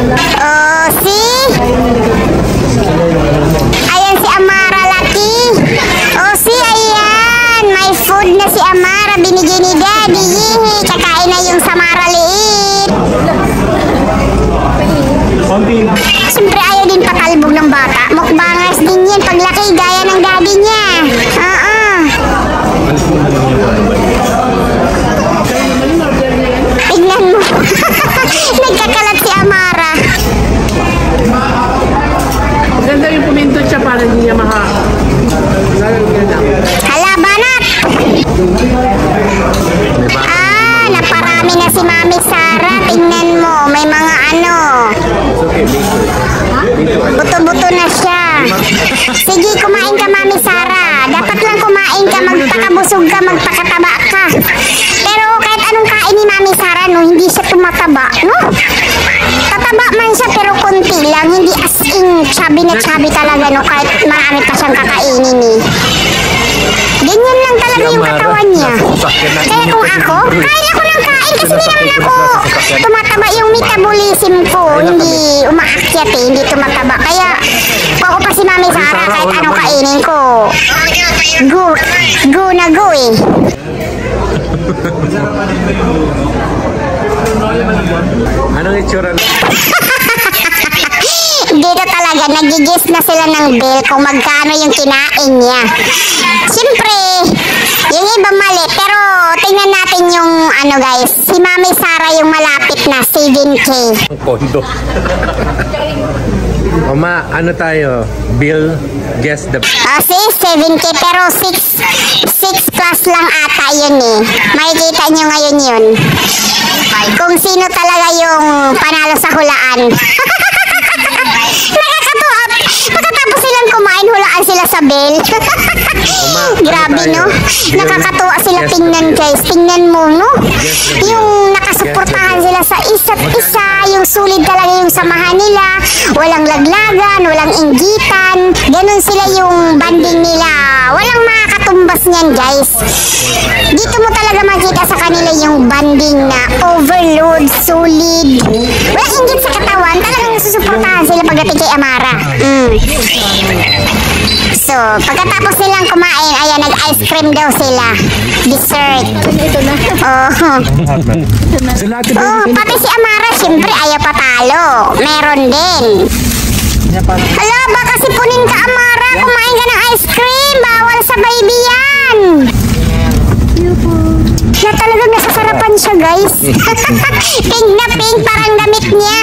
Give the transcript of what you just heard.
Oh, see? Ayan si Amara Laki. Oh, see, ayan. May food na si Amara. Binigay ni Daddy. Yihi. Kakain na yung Samara liit. Siyempre ayaw din patalbog ng bata. Mukbangers din yan. Paglaki, gaya ng daddy niya. Tignan mo. Nagkakalat si Amara. Ganda yung puminto siya para hindi niya Hala, banat! Naparami na si Mami Sara. Tingnan mo, may mga ano. Buto-buto na siya. Sige, kumain ka, Mami Sara. Dapat lang kumain ka, magpakabusog ka, magpakataba ka. Pero kahit anong kain ni Mami Sara, no, hindi siya tumataba, no? Tataba man siya, pero konti lang. Hindi as in chubby na chubby talaga, no? Kahit marami pa siyang kakainin, eh. Ganyan lang talaga yung katawan niya. Kaya kung ako, kain ako ng kain kasi hindi naman ako tumataba yung metabolism ko. Hindi umaakyat eh, hindi tumataba. Kaya kung ako pa si Mami Sara, kahit anong kainin ko, go na go eh. Anong itsura? Dito talaga, nagigis na sila ng bill kung magkano yung kinain niya. Siyempre, yung iba mali, pero tingnan natin yung ano guys, si Mami Sara yung malapit na 7K. Kondo. Mama, ano tayo? Bill, guess the... See, 7K pero 6 plus lang ata yun eh. Makikita nyo ngayon yun. Kung sino talaga yung panalo sa hulaan. Nakakatuwa. Pagkatapos silang kumain, hulaan sila sa bill. Grabe, no? Nakakatuwa sila tingnan, guys. Tingnan mo, no? Yung nakasuportahan sila sa isa't isa, yung sulit talaga yung samahan nila. Walang laglagan, walang inggitan. Ganon sila yung banding nila. Walang makakatumbas niyan, guys. Dito mo talaga makita sa kanila yung banding na overload, solid. Walang inggit sa katawan. Talagang nasusuportahan sila pagdating kay Amara. So, pagkatapos nilang kumain, ayan, nag-ice cream daw sila. Dessert. Ito na. Pati si Amara, siyempre, ayaw patalo. Meron din. Hala, baka sipunin ka, Amara. Kumain ka ng ice cream. Bawal sa baby yan. Na talagang nasasarapan siya, guys. Pink na pink, parang damit niya.